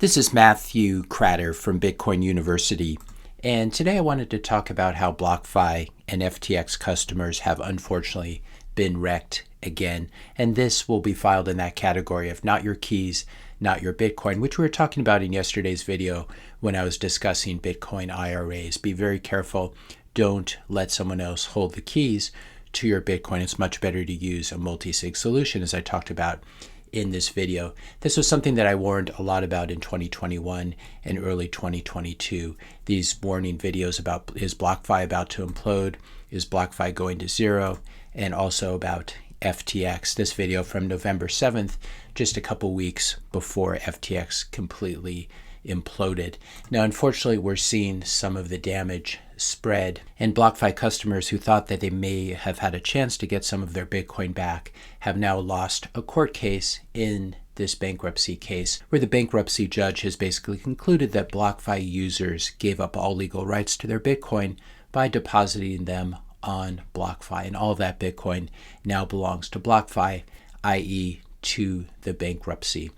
This is Matthew Cratter from Bitcoin University, and today I wanted to talk about how BlockFi and FTX customers have unfortunately been wrecked again, and this will be filed in that category of not your keys, not your Bitcoin, which we were talking about in yesterday's video when I was discussing Bitcoin IRAs. Be very careful. Don't let someone else hold the keys to your Bitcoin. It's much better to use a multi-sig solution, as I talked about in this video. This was something that I warned a lot about in 2021 and early 2022. These warning videos about, is BlockFi about to implode? Is BlockFi going to zero? And also about FTX. This video from November 7th, just a couple weeks before FTX completely imploded. Now, unfortunately, we're seeing some of the damage spread, and BlockFi customers who thought that they may have had a chance to get some of their Bitcoin back have now lost a court case in this bankruptcy case, where the bankruptcy judge has basically concluded that BlockFi users gave up all legal rights to their Bitcoin by depositing them on BlockFi, and all of that Bitcoin now belongs to BlockFi, i.e. to the bankruptcy.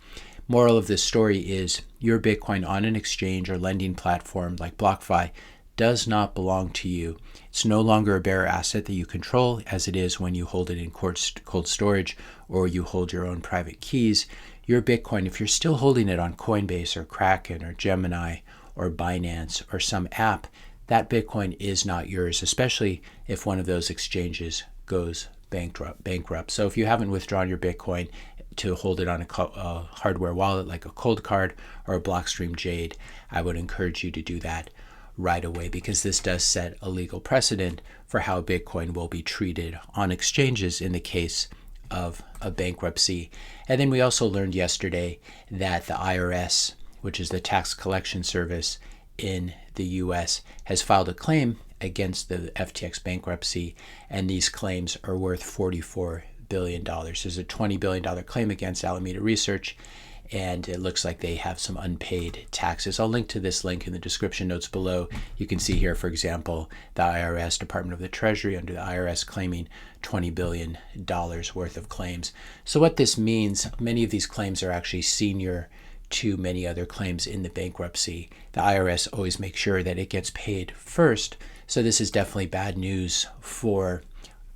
Moral of this story is your Bitcoin on an exchange or lending platform like BlockFi does not belong to you. It's no longer a bearer asset that you control, as it is when you hold it in cold storage or you hold your own private keys. Your Bitcoin, if you're still holding it on Coinbase or Kraken or Gemini or Binance or some app, that Bitcoin is not yours, especially if one of those exchanges goes bankrupt. So if you haven't withdrawn your Bitcoin to hold it on a hardware wallet like a Cold Card or a Blockstream Jade, I would encourage you to do that right away, because this does set a legal precedent for how Bitcoin will be treated on exchanges in the case of a bankruptcy. And then we also learned yesterday that the IRS, which is the tax collection service in the US, has filed a claim against the FTX bankruptcy, and these claims are worth $44 billion. There's a $20 billion claim against Alameda Research, and it looks like they have some unpaid taxes. I'll link to this link in the description notes below. You can see here, for example, the IRS, Department of the Treasury, under the IRS claiming $20 billion worth of claims. So what this means, many of these claims are actually senior to many other claims in the bankruptcy. The IRS always makes sure that it gets paid first. So this is definitely bad news for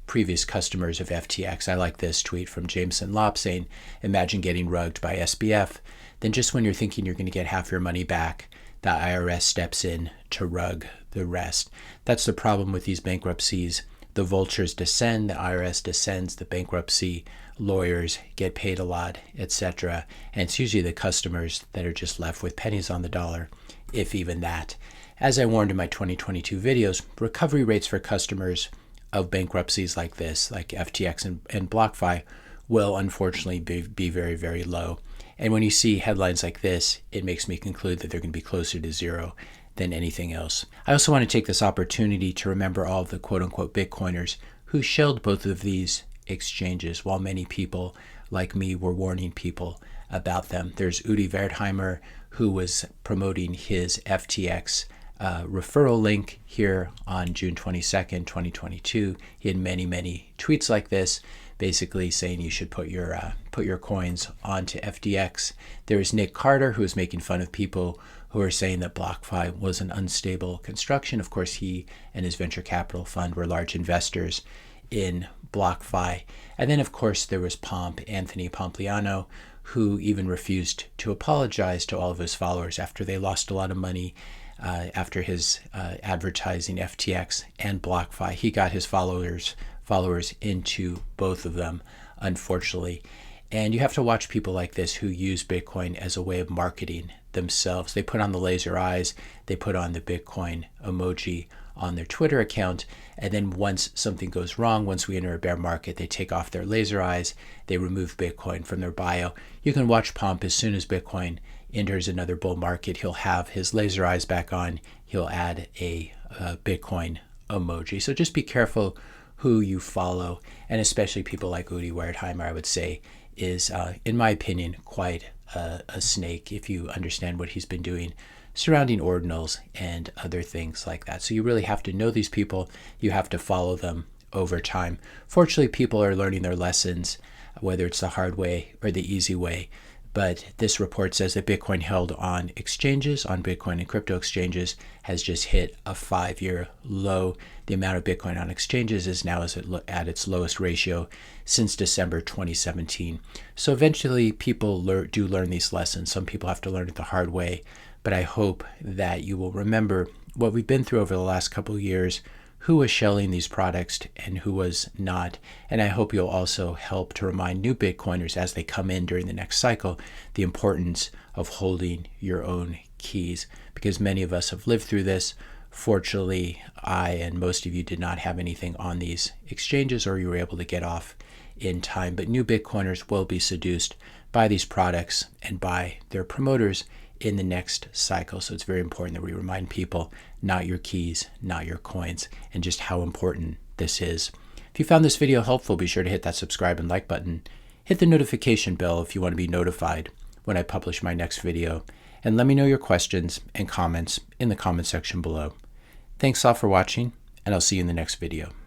previous customers of FTX. I like this tweet from Jameson Lopp saying, imagine getting rugged by SBF. Then just when you're thinking you're going to get half your money back, the IRS steps in to rug the rest. That's the problem with these bankruptcies. The vultures descend, the IRS descends, the bankruptcy lawyers get paid a lot, etc. And it's usually the customers that are just left with pennies on the dollar, if even that. As I warned in my 2022 videos, recovery rates for customers of bankruptcies like this, like FTX and BlockFi, will unfortunately be very, very low. And when you see headlines like this, it makes me conclude that they're going to be closer to zero than anything else. I also want to take this opportunity to remember all of the quote-unquote Bitcoiners who shelled both of these exchanges, while many people like me were warning people about them. There's Udi Wertheimer, who was promoting his FTX referral link here on June 22nd, 2022. He had many tweets like this, basically saying you should put your coins onto FTX. There was Nick Carter, who was making fun of people who are saying that BlockFi was an unstable construction. Of course, he and his venture capital fund were large investors in BlockFi. And then, of course, there was Anthony Pompliano, who even refused to apologize to all of his followers after they lost a lot of money after his advertising FTX and BlockFi. He got his followers into both of them, unfortunately. And you have to watch people like this who use Bitcoin as a way of marketing themselves. They put on the laser eyes, they put on the Bitcoin emoji on their Twitter account, and then once something goes wrong, once we enter a bear market, they take off their laser eyes, they remove Bitcoin from their bio. You can watch Pomp as soon as Bitcoin enters another bull market, he'll have his laser eyes back on, he'll add a Bitcoin emoji. So just be careful who you follow, and especially people like Udi Wertheimer, I would say, is, in my opinion, quite a snake if you understand what he's been doing surrounding ordinals and other things like that. So you really have to know these people. You have to follow them over time. Fortunately, people are learning their lessons, whether it's the hard way or the easy way. But this report says that Bitcoin held on exchanges, on Bitcoin and crypto exchanges, has just hit a 5-year low. The amount of Bitcoin on exchanges is now at its lowest ratio since December 2017. So eventually people do learn these lessons. Some people have to learn it the hard way, but I hope that you will remember what we've been through over the last couple of years, who was shelling these products and who was not. And I hope you'll also help to remind new Bitcoiners as they come in during the next cycle the importance of holding your own keys, because many of us have lived through this. Fortunately, I and most of you did not have anything on these exchanges, or you were able to get off in time. But new Bitcoiners will be seduced by these products and by their promoters in the next cycle. So it's very important that we remind people, not your keys, not your coins, and just how important this is. If you found this video helpful, be sure to hit that subscribe and like button. Hit the notification bell if you want to be notified when I publish my next video. And let me know your questions and comments in the comment section below. Thanks all for watching, and I'll see you in the next video.